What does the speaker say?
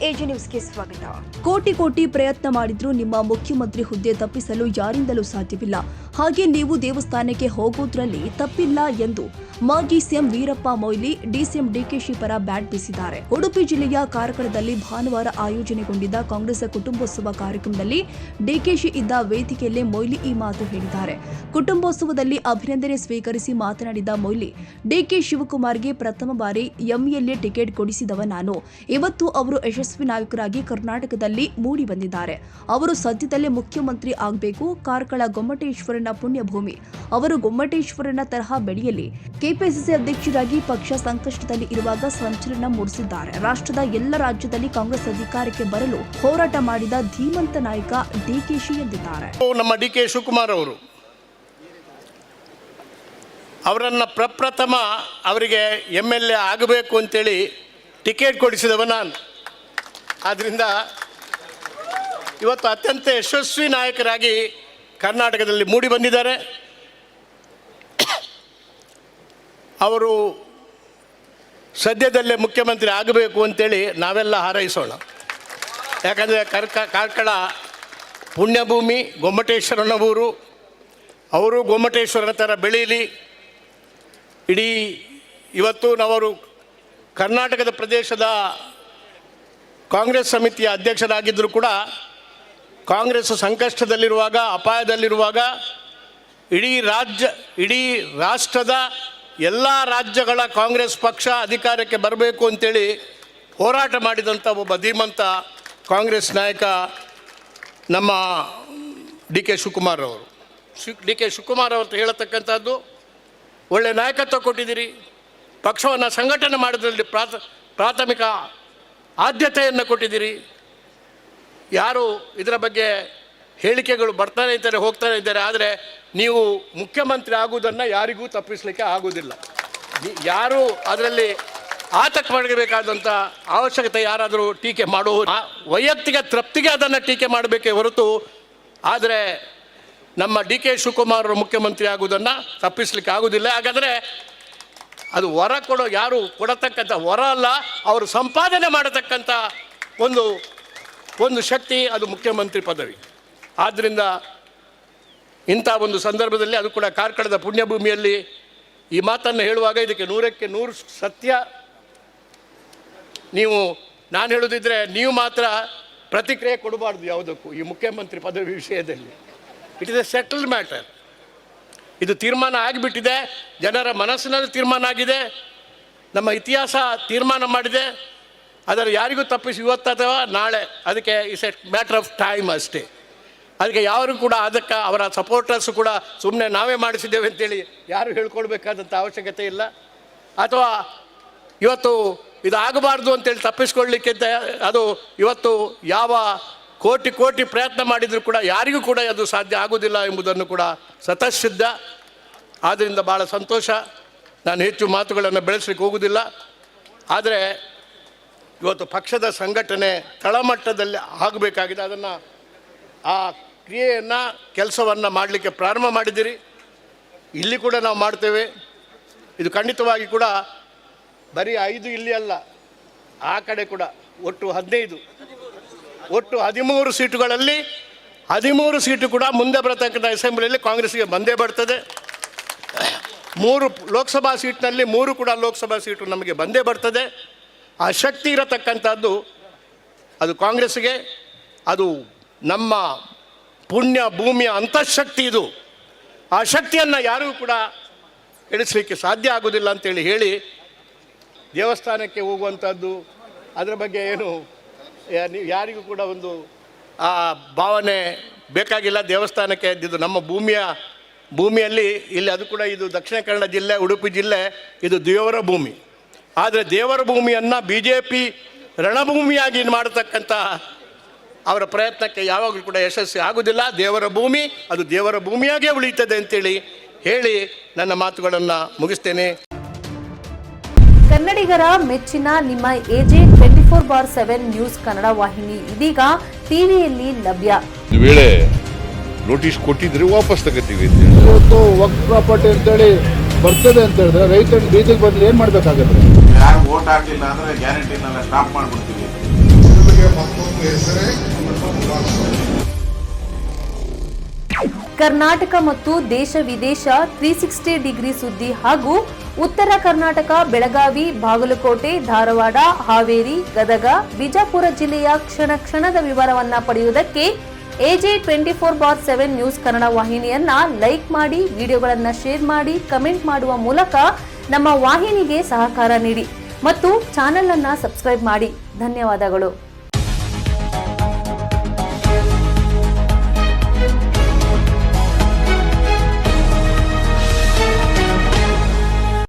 AJ ನ್ಯೂಸ್ಗೆ ಸ್ವಾಗತ. ಕೋಟಿ ಪ್ರಯತ್ನ ಮಾಡಿದ್ರೂ ನಿಮ್ಮ ಮುಖ್ಯಮಂತ್ರಿ ಹುದ್ದೆ ತಪ್ಪಿಸಲು ಯಾರಿಂದಲೂ ಸಾಧ್ಯವಿಲ್ಲ. ಹಾಗೆ ನೀವು ದೇವಸ್ಥಾನಕ್ಕೆ ಹೋಗೋದ್ರಲ್ಲಿ ತಪ್ಪಿಲ್ಲ ಎಂದು ಮಾಜಿ ಸಿಎಂ ವೀರಪ್ಪ ಮೊಯ್ಲಿ ಡಿಸಿಎಂ ಡಿಕೆಶಿ ಪರ ಬ್ಯಾಟ್ ಬೀಸಿದ್ದಾರೆ. ಉಡುಪಿ ಜಿಲ್ಲೆಯ ಕಾರ್ಕಳದಲ್ಲಿ ಭಾನುವಾರ ಆಯೋಜನೆಗೊಂಡಿದ್ದ ಕಾಂಗ್ರೆಸ್ ಕುಟುಂಬೋತ್ಸವ ಕಾರ್ಯಕ್ರಮದಲ್ಲಿ ಡಿಕೆಶಿ ಇದ್ದ ವೇದಿಕೆಯಲ್ಲೇ ಮೊಯ್ಲಿ ಈ ಮಾತು ಹೇಳಿದ್ದಾರೆ. ಕುಟುಂಬೋತ್ಸವದಲ್ಲಿ ಅಭಿನಂದನೆ ಸ್ವೀಕರಿಸಿ ಮಾತನಾಡಿದ ಮೊಯ್ಲಿ, ಡಿಕೆ ಶಿವಕುಮಾರ್ಗೆ ಪ್ರಥಮ ಬಾರಿ ಎಂಎಲ್ಎ ಟಿಕೆಟ್ ಕೊಡಿಸಿದವ ನಾನು. ಇವತ್ತು ಅವರು ಯಶಸ್ವಿ ನಾಯಕರಾಗಿ ಕರ್ನಾಟಕದಲ್ಲಿ ಮೂಡಿ ಬಂದಿದ್ದಾರೆ. ಅವರು ಸದ್ಯದಲ್ಲೇ ಮುಖ್ಯಮಂತ್ರಿ ಆಗಬೇಕು. ಕಾರ್ಕಳ ಗೊಮ್ಮಟೇಶ್ವರನ ಪುಣ್ಯಭೂಮಿ. ಅವರು ಗೊಮ್ಮಟೇಶ್ವರನ ತರಹ ಬೆಳೆಯಲಿ. ಕೆಪಿಸಿಸಿ ಅಧ್ಯಕ್ಷರಾಗಿ ಪಕ್ಷ ಸಂಕಷ್ಟದಲ್ಲಿ ಇರುವಾಗ ಸಂಚಲನ ಮೂಡಿಸಿದ್ದಾರೆ. ರಾಷ್ಟ್ರದ ಎಲ್ಲ ರಾಜ್ಯದಲ್ಲಿ ಕಾಂಗ್ರೆಸ್ ಅಧಿಕಾರಕ್ಕೆ ಬರಲು ಹೋರಾಟ ಮಾಡಿದ ಧೀಮಂತ ನಾಯಕ ಡಿಕೆಶಿ ಎಂದಿದ್ದಾರೆ. ನಮ್ಮ ಡಿಕೆ ಶಿವಕುಮಾರ್ ಅವರನ್ನು ಪ್ರಪ್ರಥಮ ಅವರಿಗೆ ಎಂಎಲ್ಎ ಆಗಬೇಕು ಅಂತೇಳಿ ಟಿಕೆಟ್ ಕೊಡಿಸಿದವ ನಾನು. ಆದ್ದರಿಂದ ಇವತ್ತು ಅತ್ಯಂತ ಯಶಸ್ವಿ ನಾಯಕರಾಗಿ ಕರ್ನಾಟಕದಲ್ಲಿ ಮೂಡಿ ಬಂದಿದ್ದಾರೆ. ಅವರು ಸದ್ಯದಲ್ಲೇ ಮುಖ್ಯಮಂತ್ರಿ ಆಗಬೇಕು ಅಂತೇಳಿ ನಾವೆಲ್ಲ ಹಾರೈಸೋಣ. ಯಾಕಂದರೆ ಕಾರ್ಕಳ ಪುಣ್ಯಭೂಮಿ, ಗೊಮ್ಮಟೇಶ್ವರನ ಊರು. ಅವರು ಗೊಮ್ಮಟೇಶ್ವರನ ಥರ ಬೆಳೀಲಿ. ಇಡೀ ಇವತ್ತು ನಾವು ಕರ್ನಾಟಕದ ಪ್ರದೇಶದ ಕಾಂಗ್ರೆಸ್ ಸಮಿತಿಯ ಅಧ್ಯಕ್ಷರಾಗಿದ್ದರೂ ಕೂಡ ಕಾಂಗ್ರೆಸ್ ಸಂಕಷ್ಟದಲ್ಲಿರುವಾಗ, ಅಪಾಯದಲ್ಲಿರುವಾಗ ಇಡೀ ರಾಷ್ಟ್ರದ ಎಲ್ಲ ರಾಜ್ಯಗಳ ಕಾಂಗ್ರೆಸ್ ಪಕ್ಷ ಅಧಿಕಾರಕ್ಕೆ ಬರಬೇಕು ಅಂತೇಳಿ ಹೋರಾಟ ಮಾಡಿದಂಥ ಒಬ್ಬ ಧೀಮಂತ ಕಾಂಗ್ರೆಸ್ ನಾಯಕ ನಮ್ಮ ಡಿ ಕೆ ಶಿವಕುಮಾರ್ ಅವರು. ಡಿ ಕೆ ಶಿವಕುಮಾರ್ ಅವರು ಹೇಳತಕ್ಕಂಥದ್ದು, ಒಳ್ಳೆಯ ನಾಯಕತ್ವ ಕೊಟ್ಟಿದ್ದೀರಿ, ಪಕ್ಷವನ್ನು ಸಂಘಟನೆ ಮಾಡೋದ್ರಲ್ಲಿ ಪ್ರಾಥಮಿಕ ಆದ್ಯತೆಯನ್ನು ಕೊಟ್ಟಿದ್ದೀರಿ. ಯಾರು ಇದರ ಬಗ್ಗೆ ಹೇಳಿಕೆಗಳು ಬರ್ತಾನೆ ಇದ್ದಾರೆ, ಹೋಗ್ತಾನೆ ಇದ್ದಾರೆ. ಆದರೆ ನೀವು ಮುಖ್ಯಮಂತ್ರಿ ಆಗುವುದನ್ನು ಯಾರಿಗೂ ತಪ್ಪಿಸಲಿಕ್ಕೆ ಆಗುವುದಿಲ್ಲ. ಯಾರು ಅದರಲ್ಲಿ ಆತಂಕ ಪಡಬೇಕಾದಂಥ ಅವಶ್ಯಕತೆ ಯಾರಾದರೂ ಟೀಕೆ ಮಾಡುವ ವೈಯಕ್ತಿಕ ತೃಪ್ತಿಗೆ ಅದನ್ನು ಟೀಕೆ ಮಾಡಬೇಕೇ ಹೊರತು, ಆದರೆ ನಮ್ಮ ಡಿ ಕೆ ಶಿವಕುಮಾರ್ ಮುಖ್ಯಮಂತ್ರಿ ಆಗುವುದನ್ನು ತಪ್ಪಿಸಲಿಕ್ಕೆ ಆಗುವುದಿಲ್ಲ. ಹಾಗಾದರೆ ಅದು ವರ ಯಾರು ಕೊಡತಕ್ಕಂಥ ವರ ಅಲ್ಲ, ಅವರು ಸಂಪಾದನೆ ಮಾಡತಕ್ಕಂಥ ಒಂದು ಶಕ್ತಿ, ಅದು ಮುಖ್ಯಮಂತ್ರಿ ಪದವಿ. ಆದ್ದರಿಂದ ಇಂಥ ಒಂದು ಸಂದರ್ಭದಲ್ಲಿ, ಅದು ಕೂಡ ಕಾರ್ಕಳದ ಪುಣ್ಯಭೂಮಿಯಲ್ಲಿ ಈ ಮಾತನ್ನು ಹೇಳುವಾಗ ಇದಕ್ಕೆ 100ಕ್ಕೆ 100 ಸತ್ಯ. ನಾನು ಹೇಳೋದಿದ್ರೆ ನೀವು ಮಾತ್ರ ಪ್ರತಿಕ್ರಿಯೆ ಕೊಡಬಾರ್ದು ಯಾವುದಕ್ಕೂ. ಈ ಮುಖ್ಯಮಂತ್ರಿ ಪದವಿ ವಿಷಯದಲ್ಲಿ it is A settled matter. ಇದು ತೀರ್ಮಾನ ಆಗಿಬಿಟ್ಟಿದೆ, ಜನರ ಮನಸ್ಸಿನಲ್ಲಿ ತೀರ್ಮಾನ ಆಗಿದೆ, ನಮ್ಮ ಇತಿಹಾಸ ತೀರ್ಮಾನ ಮಾಡಿದೆ. ಅದರ ಯಾರಿಗೂ ತಪ್ಪಿಸಿ ಇವತ್ತು ಅಥವಾ ನಾಳೆ, ಅದಕ್ಕೆ it's A matter of time ಅಷ್ಟೇ. ಅದಕ್ಕೆ ಯಾರು ಕೂಡ ಅದಕ್ಕೆ ಅವರ ಸಪೋರ್ಟರ್ಸು ಕೂಡ ಸುಮ್ಮನೆ ನಾವೇ ಮಾಡಿಸಿದ್ದೇವೆ ಅಂತೇಳಿ ಯಾರು ಹೇಳ್ಕೊಳ್ಬೇಕಾದಂಥ ಅವಶ್ಯಕತೆ ಇಲ್ಲ. ಅಥವಾ ಇವತ್ತು ಇದು ಆಗಬಾರ್ದು ಅಂತೇಳಿ ತಪ್ಪಿಸ್ಕೊಳ್ಳಿಕ್ಕೆ ಅದು ಇವತ್ತು ಯಾವ ಕೋಟಿ ಪ್ರಯತ್ನ ಮಾಡಿದರೂ ಕೂಡ ಯಾರಿಗೂ ಕೂಡ ಅದು ಸಾಧ್ಯ ಆಗುವುದಿಲ್ಲ ಎಂಬುದನ್ನು ಕೂಡ ಸ್ವತಃಸಿದ್ಧ. ಆದ್ದರಿಂದ ಭಾಳ ಸಂತೋಷ. ನಾನು ಹೆಚ್ಚು ಮಾತುಗಳನ್ನು ಬೆಳೆಸಲಿಕ್ಕೆ ಹೋಗುವುದಿಲ್ಲ. ಆದರೆ ಇವತ್ತು ಪಕ್ಷದ ಸಂಘಟನೆ ತಳಮಟ್ಟದಲ್ಲಿ ಆಗಬೇಕಾಗಿದೆ. ಅದನ್ನು ಆ ಕ್ರಿಯೆಯನ್ನು, ಕೆಲಸವನ್ನು ಮಾಡಲಿಕ್ಕೆ ಪ್ರಾರಂಭ ಮಾಡಿದ್ದೀರಿ. ಇಲ್ಲಿ ಕೂಡ ನಾವು ಮಾಡ್ತೇವೆ. ಇದು ಖಂಡಿತವಾಗಿ ಕೂಡ ಬರೀ 5 ಇಲ್ಲಿ ಅಲ್ಲ, ಆ ಕಡೆ ಕೂಡ ಒಟ್ಟು 15, ಒಟ್ಟು 13 ಸೀಟುಗಳಲ್ಲಿ 13 ಸೀಟು ಕೂಡ ಮುಂದೆ ಬರತಕ್ಕಂಥ ಅಸೆಂಬ್ಲಿಯಲ್ಲಿ ಕಾಂಗ್ರೆಸ್ಗೆ ಬಂದೇ ಬರ್ತದೆ. 3 ಲೋಕಸಭಾ ಸೀಟ್ನಲ್ಲಿ 3 ಕೂಡ ಲೋಕಸಭಾ ಸೀಟು ನಮಗೆ ಬಂದೇ ಬರ್ತದೆ. ಆ ಶಕ್ತಿ ಇರತಕ್ಕಂಥದ್ದು ಅದು ಕಾಂಗ್ರೆಸ್ಗೆ. ಅದು ನಮ್ಮ ಪುಣ್ಯ ಭೂಮಿಯ ಅಂತಃಶಕ್ತಿ. ಇದು ಆ ಶಕ್ತಿಯನ್ನು ಯಾರಿಗೂ ಕೂಡ ಇಳಿಸಲಿಕ್ಕೆ ಸಾಧ್ಯ ಆಗೋದಿಲ್ಲ ಅಂತೇಳಿ ಹೇಳಿ, ದೇವಸ್ಥಾನಕ್ಕೆ ಹೋಗುವಂಥದ್ದು ಅದರ ಬಗ್ಗೆ ಏನು ಯಾರಿಗೂ ಕೂಡ ಒಂದು ಆ ಭಾವನೆ ಬೇಕಾಗಿಲ್ಲ. ದೇವಸ್ಥಾನಕ್ಕೆ ಇದು ನಮ್ಮ ಭೂಮಿಯಲ್ಲಿ ಇಲ್ಲಿ, ಅದು ಕೂಡ ಇದು ದಕ್ಷಿಣ ಕನ್ನಡ ಜಿಲ್ಲೆ, ಉಡುಪಿ ಜಿಲ್ಲೆ, ಇದು ದೇವರ ಭೂಮಿ. ಆದರೆ ದೇವರ ಭೂಮಿಯನ್ನು BJP ರಣಭೂಮಿಯಾಗಿ ಮಾಡತಕ್ಕಂಥ ಅವರ ಪ್ರಯತ್ನಕ್ಕೆ ಯಾವಾಗಲೂ ಕೂಡ ಯಶಸ್ವಿ ಆಗುವುದಿಲ್ಲ. ದೇವರ ಭೂಮಿ ಅದು ದೇವರ ಭೂಮಿಯಾಗೇ ಉಳಿಯುತ್ತದೆ ಅಂತೇಳಿ ಹೇಳಿ ನನ್ನ ಮಾತುಗಳನ್ನು ಮುಗಿಸ್ತೇನೆ. ಕನ್ನಡಿಗರ ಮೆಚ್ಚಿನ ನಿಮ್ಮ ಎಜೆ 24/7 ನ್ಯೂಸ್ ಕನ್ನಡ ವಾಹಿನಿ ಇದೀಗ ಟಿವಿಯಲ್ಲಿ ಲಭ್ಯ. ಒಂದು ವೇಳೆ ನೋಟಿಸ್ ಕೊಟ್ಟಿದ್ರೆ ವಾಪಸ್ ತಗೋತೀವಿ. ಇವತ್ತು ವಕ್ಫ್ ಪ್ರಾಪರ್ಟಿ ಅಂತೇಳಿ ಬರ್ತದೆ ಅಂತ ಹೇಳಿದ್ರೆ ರೈತರು ಬೀದಿಗೆ ಬದಲು ಏನು ಮಾಡಬೇಕಾಗುತ್ತೆ? ಯಾರು ವೋಟ್ ಹಾಕಿಲ್ಲ ಅಂದರೆ ಗ್ಯಾರಂಟಿನೆಲ್ಲ ಸ್ಟಾಪ್ ಮಾಡಿಬಿಡ್ತೀವಿ. ಅವರಿಗೆ ಮತ್ತೊಂದು ಹೆಸರೇ ಕುಮಾರಸ್ವಾಮಿ. ಕರ್ನಾಟಕ ಮತ್ತು ದೇಶ ವಿದೇಶ 360 ಡಿಗ್ರಿ ಸುದ್ದಿ ಹಾಗೂ ಉತ್ತರ ಕರ್ನಾಟಕ, ಬೆಳಗಾವಿ, ಬಾಗಲಕೋಟೆ, ಧಾರವಾಡ, ಹಾವೇರಿ, ಗದಗ, ಬಿಜಾಪುರ ಜಿಲ್ಲೆಯ ಕ್ಷಣ ಕ್ಷಣದ ವಿವರವನ್ನ ಪಡೆಯುವುದಕ್ಕೆ AJ 24/7 ನ್ಯೂಸ್ ಕನ್ನಡ ವಾಹಿನಿಯನ್ನ ಲೈಕ್ ಮಾಡಿ, ವಿಡಿಯೋಗಳನ್ನ ಶೇರ್ ಮಾಡಿ, ಕಮೆಂಟ್ ಮಾಡುವ ಮೂಲಕ ನಮ್ಮ ವಾಹಿನಿಗೆ ಸಹಕಾರ ನೀಡಿ ಮತ್ತು ಚಾನೆಲ್ ಅನ್ನ ಸಬ್ಸ್ಕ್ರೈಬ್ ಮಾಡಿ. ಧನ್ಯವಾದಗಳು.